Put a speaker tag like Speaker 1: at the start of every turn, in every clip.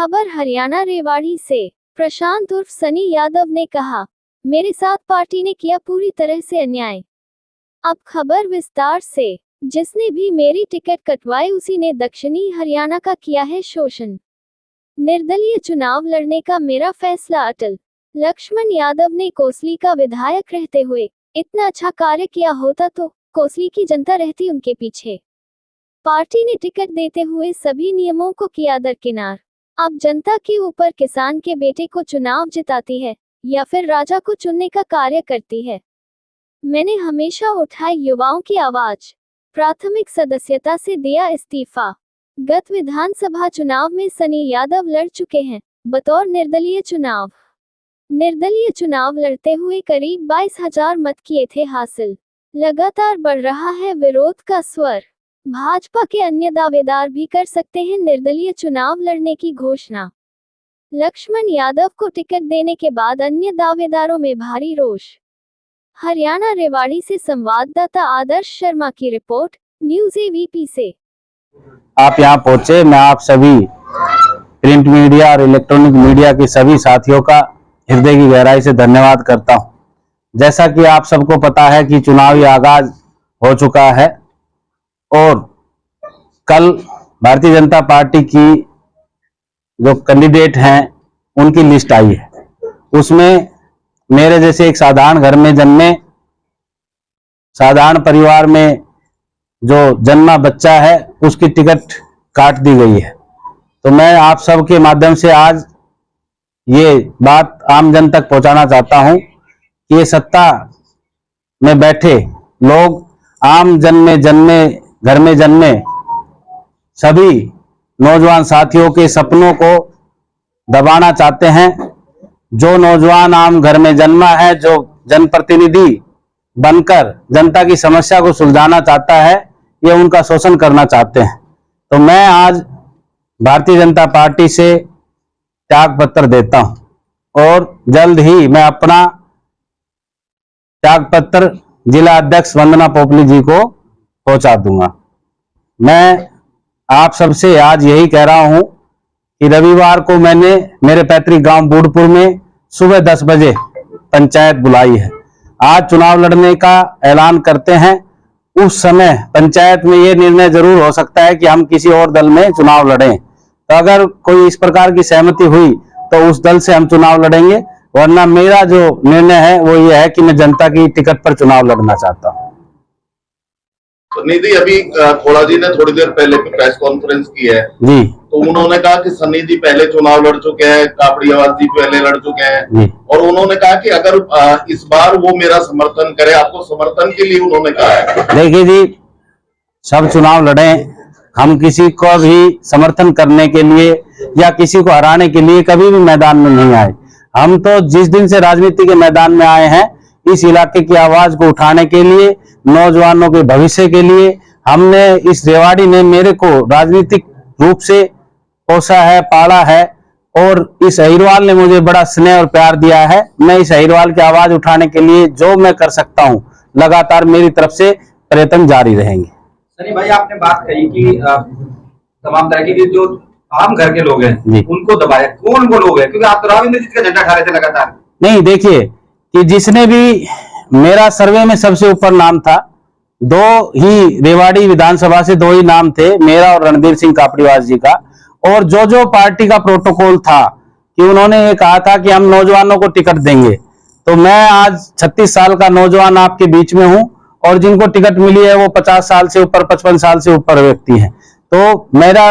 Speaker 1: खबर हरियाणा रेवाड़ी से। प्रशांत उर्फ सनी यादव ने कहा, मेरे साथ पार्टी ने किया पूरी तरह से अन्याय। अब खबर विस्तार से। जिसने भी मेरी टिकट कटवाई उसी ने दक्षिणी हरियाणा का किया है शोषण। निर्दलीय चुनाव लड़ने का मेरा फैसला अटल। लक्ष्मण यादव ने कोसली का विधायक रहते हुए इतना अच्छा कार्य किया होता तो कोसली की जनता रहती उनके पीछे। पार्टी ने टिकट देते हुए सभी नियमों को किया दरकिनार। अब जनता के ऊपर किसान के बेटे को चुनाव जिताती है या फिर राजा को चुनने का कार्य करती है। मैंने हमेशा उठाई युवाओं की आवाज। प्राथमिक सदस्यता से दिया इस्तीफा। गत विधानसभा चुनाव में सनी यादव लड़ चुके हैं बतौर निर्दलीय चुनाव। निर्दलीय चुनाव लड़ते हुए करीब 22,000 मत किए थे हासिल। लगातार बढ़ रहा है विरोध का स्वर। भाजपा के अन्य दावेदार भी कर सकते हैं निर्दलीय चुनाव लड़ने की घोषणा। लक्ष्मण यादव को टिकट देने के बाद अन्य दावेदारों में भारी रोष। हरियाणा रेवाड़ी से संवाददाता आदर्श शर्मा की रिपोर्ट, न्यूज़ एवीपी से।
Speaker 2: आप यहां पहुंचे, मैं आप सभी प्रिंट मीडिया और इलेक्ट्रॉनिक मीडिया के सभी साथियों का हृदय की गहराई से धन्यवाद करता हूं। जैसा कि आप सबको पता है कि चुनावी आगाज हो चुका है और कल भारतीय जनता पार्टी की जो कैंडिडेट हैं उनकी लिस्ट आई है। उसमें मेरे जैसे एक साधारण घर में जन्मे, साधारण परिवार में जो जन्मा बच्चा है उसकी टिकट काट दी गई है। तो मैं आप सबके माध्यम से आज ये बात आम जन तक पहुंचाना चाहता हूं कि ये सत्ता में बैठे लोग आम जन में जन्मे, घर में जन्मे सभी नौजवान साथियों के सपनों को दबाना चाहते हैं। जो नौजवान आम घर में जन्मा है, जो जनप्रतिनिधि बनकर जनता की समस्या को सुलझाना चाहता है, ये उनका शोषण करना चाहते हैं। तो मैं आज भारतीय जनता पार्टी से त्याग पत्र देता हूं और जल्द ही मैं अपना त्याग पत्र जिला अध्यक्ष वंदना पोपली जी को पहुंचा दूंगा। मैं आप सबसे आज यही कह रहा हूं कि रविवार को मैंने मेरे पैतृक गांव बूढ़पुर में सुबह 10 बजे पंचायत बुलाई है। आज चुनाव लड़ने का ऐलान करते हैं। उस समय पंचायत में ये निर्णय जरूर हो सकता है कि हम किसी और दल में चुनाव लड़ें। तो अगर कोई इस प्रकार की सहमति हुई तो उस दल से हम चुनाव लड़ेंगे, वरना मेरा जो निर्णय है वो ये है कि मैं जनता की टिकट पर चुनाव लड़ना चाहता हूं।
Speaker 3: सन्नी जी, अभी खोड़ा जी ने थोड़ी देर पहले प्रेस कॉन्फ्रेंस की है जी, तो उन्होंने कहा कि सन्नी जी पहले चुनाव लड़ चुके हैं, कापड़ियावास जी पहले लड़ चुके हैं जी, और उन्होंने कहा कि अगर इस बार वो मेरा समर्थन करे, आपको समर्थन के लिए उन्होंने कहा है।
Speaker 2: देखिए जी, सब चुनाव लड़े, हम किसी को भी समर्थन करने के लिए या किसी को हराने के लिए कभी भी मैदान में नहीं आए। हम तो जिस दिन से राजनीति के मैदान में आए हैं, इस इलाके की आवाज को उठाने के लिए, नौजवानों के भविष्य के लिए। हमने इस रेवाड़ी ने मेरे को राजनीतिक रूप से पोसा है, पाला है और इस अहिरवाल ने मुझे बड़ा स्नेह और प्यार दिया है। मैं इस अहिरवाल की आवाज उठाने के लिए जो मैं कर सकता हूं, लगातार मेरी तरफ से प्रयत्न जारी रहेंगे।
Speaker 4: सनी भाई, आपने बात कही कि तमाम तरह के जो आम घर के लोग हैं उनको दबाया। कौन वो लोग हैं? क्योंकि आप तो राव इंद्रजीत का झंडा खा रहे थे लगातार।
Speaker 2: नहीं, देखिए कि जिसने भी, मेरा सर्वे में सबसे ऊपर नाम था, दो ही रेवाड़ी विधानसभा से दो ही नाम थे, मेरा और रणधीर सिंह कापड़ीवास जी का। और जो जो पार्टी का प्रोटोकॉल था कि उन्होंने ये कहा था कि हम नौजवानों को टिकट देंगे, तो मैं आज 36 साल का नौजवान आपके बीच में हूं और जिनको टिकट मिली है वो 50 साल से ऊपर, 55 साल से ऊपर व्यक्ति हैं। तो मेरा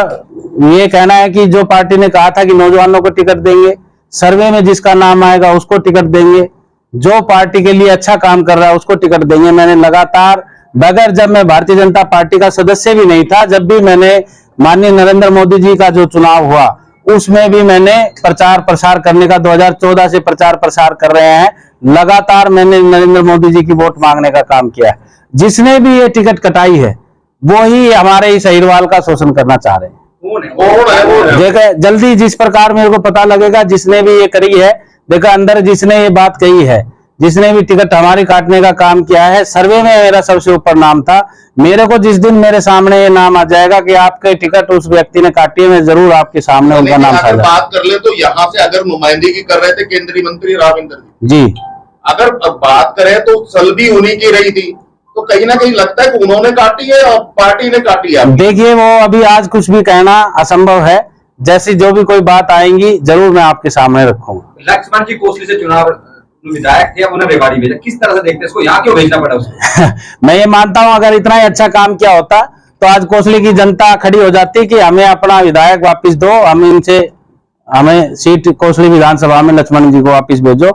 Speaker 2: ये कहना है कि जो पार्टी ने कहा था कि नौजवानों को टिकट देंगे, सर्वे में जिसका नाम आएगा उसको टिकट देंगे, जो पार्टी के लिए अच्छा काम कर रहा है उसको टिकट देंगे। मैंने लगातार, बगैर, जब मैं भारतीय जनता पार्टी का सदस्य भी नहीं था, जब भी मैंने माननीय नरेंद्र मोदी जी का जो चुनाव हुआ उसमें भी मैंने प्रचार प्रसार करने का 2014 से प्रचार प्रसार कर रहे हैं। लगातार मैंने नरेंद्र मोदी जी की वोट मांगने का काम किया है। जिसने भी ये टिकट कटाई है वो ही हमारे इस अहिरवाल का शोषण करना चाह रहे हैं। देखा, जल्दी जिस प्रकार मेरे को पता लगेगा जिसने भी ये करी है, देखा अंदर जिसने ये बात कही है, जिसने भी टिकट हमारी काटने का काम किया है, सर्वे में मेरा सबसे ऊपर नाम था। मेरे को जिस दिन मेरे सामने ये नाम आ जाएगा कि आपके टिकट उस व्यक्ति ने काटी है, मैं जरूर आपके सामने उनका नाम
Speaker 3: अगर बात कर ले तो यहाँ से अगर नुमाइंदगी कर रहे थे केंद्रीय मंत्री राविंदर
Speaker 2: जी,
Speaker 3: अगर बात करें तो सलबी उन्हीं की रही थी, तो कहीं ना कहीं लगता है कि उन्होंने काटी है और पार्टी ने काटी है।
Speaker 2: देखिए, वो अभी आज कुछ भी कहना असंभव है। जैसी जो भी कोई बात आएंगी जरूर मैं आपके सामने रखूंगा।
Speaker 4: लक्ष्मण जी कोसली से चुनाव विधायक थे, अब उन्हें रेवाड़ी भेजा, किस तरह से देखते हैं इसको, यहाँ क्यों भेजना पड़ा उसको?
Speaker 2: मैं ये मानता हूं अगर इतना ही अच्छा काम किया होता तो आज कोसली की जनता खड़ी हो जाती कि हमें अपना विधायक वापस दो, हमें सीट कोसली विधानसभा में लक्ष्मण जी को वापस भेजो।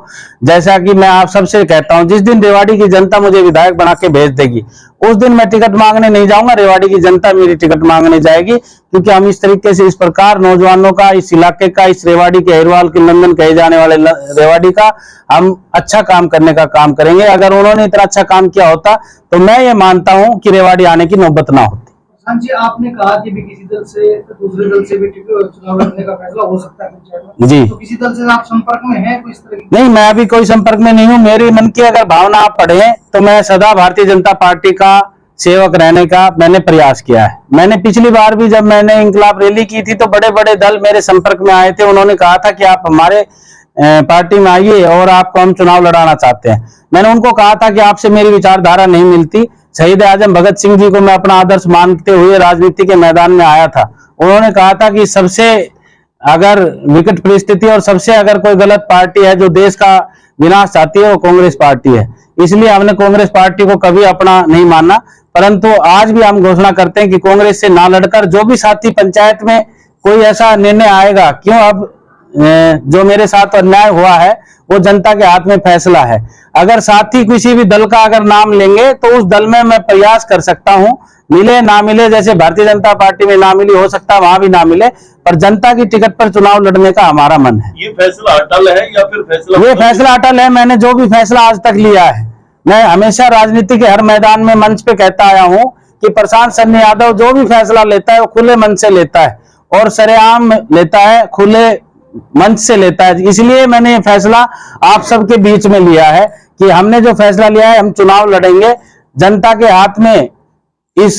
Speaker 2: जैसा कि मैं आप सबसे कहता हूं, जिस दिन रेवाड़ी की जनता मुझे विधायक बना के भेज देगी उस दिन मैं टिकट मांगने नहीं जाऊंगा, रेवाड़ी की जनता मेरी टिकट मांगने जाएगी। क्योंकि हम इस तरीके से, इस प्रकार नौजवानों का, इस इलाके का, इस रेवाड़ी के अहिरवाल के लंदन कहे जाने वाले रेवाड़ी का हम अच्छा काम करने का काम करेंगे। अगर उन्होंने इतना अच्छा काम किया होता तो मैं ये मानता हूं कि रेवाड़ी आने की नौबत ना होती।
Speaker 5: जी, आपने कहा कि भी किसी दल से दूसरे दल से भी चुनाव लड़ने का फैसला हो सकता है पंचायत में,
Speaker 2: जी,
Speaker 5: तो किसी दल से आप संपर्क में हैं कोई इस तरह की?
Speaker 2: नहीं, मैं अभी कोई संपर्क में नहीं हूँ। मेरी मन की अगर भावना आप पढ़े तो मैं सदा भारतीय जनता पार्टी का सेवक रहने का मैंने प्रयास किया है। मैंने पिछली बार भी जब मैंने इंकलाब रैली की थी तो बड़े बड़े दल मेरे संपर्क में आए थे। उन्होंने कहा था कि आप हमारे पार्टी में आइए और आपको हम चुनाव लड़ाना चाहते हैं। मैंने उनको कहा था कि आपसे मेरी विचारधारा नहीं मिलती। शहीद आजम भगत सिंह जी को मैं अपना आदर्श मानते हुए राजनीति के मैदान में आया था। उन्होंने कहा था कि सबसे अगर विकट परिस्थिति और सबसे अगर कोई गलत पार्टी है जो देश का विनाश चाहती है वो कांग्रेस पार्टी है। इसलिए हमने कांग्रेस पार्टी को कभी अपना नहीं माना। परंतु आज भी हम घोषणा करते हैं कि कांग्रेस से ना लड़कर जो भी साथी पंचायत में कोई ऐसा निर्णय आएगा, क्यों अब जो मेरे साथ अन्याय हुआ है वो जनता के हाथ में फैसला है। अगर साथी किसी भी दल का अगर नाम लेंगे तो उस दल में मैं प्रयास कर सकता हूं, मिले ना मिले, जैसे भारतीय जनता पार्टी में ना मिली, हो सकता है वहां भी ना मिले, पर जनता की टिकट पर चुनाव लड़ने का हमारा मन है।
Speaker 3: ये फैसला अटल है या फिर फैसला?
Speaker 2: ये फैसला अटल है। मैंने जो भी फैसला आज तक लिया है, मैं हमेशा राजनीति के हर मैदान में मंच पे कहता आया हूं कि प्रशांत सन्नी यादव जो भी फैसला लेता है वो खुले मन से लेता है और सरेआम लेता है, खुले मंच से लेता है। इसलिए मैंने ये फैसला आप सबके बीच में लिया है कि हमने जो फैसला लिया है, हम चुनाव लड़ेंगे। जनता के हाथ में इस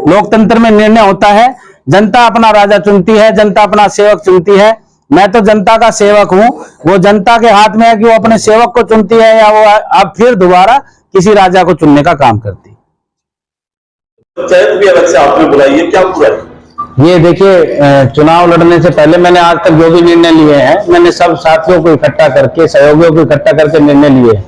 Speaker 2: लोकतंत्र में निर्णय होता है। जनता अपना राजा चुनती है, जनता अपना सेवक चुनती है। मैं तो जनता का सेवक हूं, वो जनता के हाथ में है कि वो अपने सेवक को चुनती है या वो अब फिर दोबारा किसी राजा को चुनने का काम करती है।
Speaker 3: पंचायत भी अलग से आपने बुलाई है, क्या पूरा है?
Speaker 2: ये देखिए, चुनाव लड़ने से पहले मैंने आज तक जो भी निर्णय लिए हैं, मैंने सब साथियों को इकट्ठा करके, सहयोगियों को इकट्ठा करके निर्णय लिए हैं।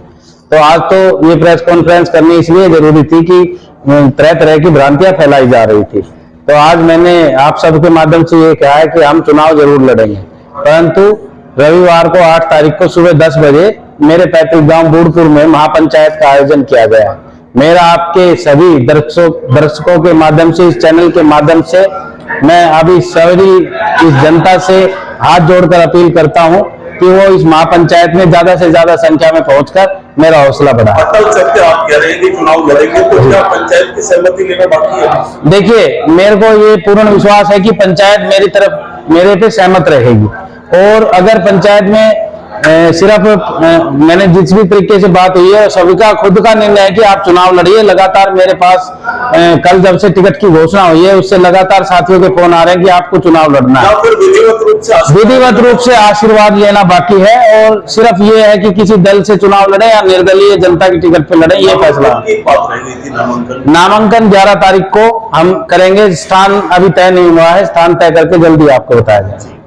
Speaker 2: तो आज तो ये प्रेस कॉन्फ्रेंस करनी इसलिए जरूरी थी कि तरह तरह की भ्रांतियां फैलाई जा रही थी। तो आज मैंने आप सबके माध्यम से ये कहा है कि हम चुनाव जरूर लड़ेंगे, परंतु रविवार को 8 तारीख को सुबह 10 बजे मेरे पैतृक गांव बूढ़पुर में महापंचायत का आयोजन किया गया है। मेरा आपके सभी दर्शकों के माध्यम से, इस चैनल के माध्यम से मैं अभी सभी इस जनता से हाथ जोड़कर अपील करता हूं कि वो इस महापंचायत में ज्यादा से ज्यादा संख्या में पहुंचकर मेरा हौसला बढ़ाए।
Speaker 3: अटल सत्य आप कह रहे हैं कि चुनाव लड़ेंगे, तो क्या पंचायत की सहमति लेना बाकी है?
Speaker 2: देखिए, मेरे को ये पूर्ण विश्वास है कि पंचायत मेरे पे सहमत रहेगी। और अगर पंचायत में सिर्फ मैंने जिस भी तरीके से बात हुई है, सभी का खुद का निर्णय है कि आप चुनाव लड़िए। लगातार मेरे पास कल जब से टिकट की घोषणा हुई है उससे लगातार साथियों के फोन आ रहे हैं कि आपको चुनाव लड़ना है। विधिवत रूप से आशीर्वाद लेना बाकी है और सिर्फ ये है कि किसी दल से चुनाव लड़े या निर्दलीय जनता की टिकट पे लड़े, ये फैसला। नामांकन 11 तारीख को हम करेंगे। स्थान अभी तय नहीं हुआ है, स्थान तय करके जल्दी आपको बताया जाएगा।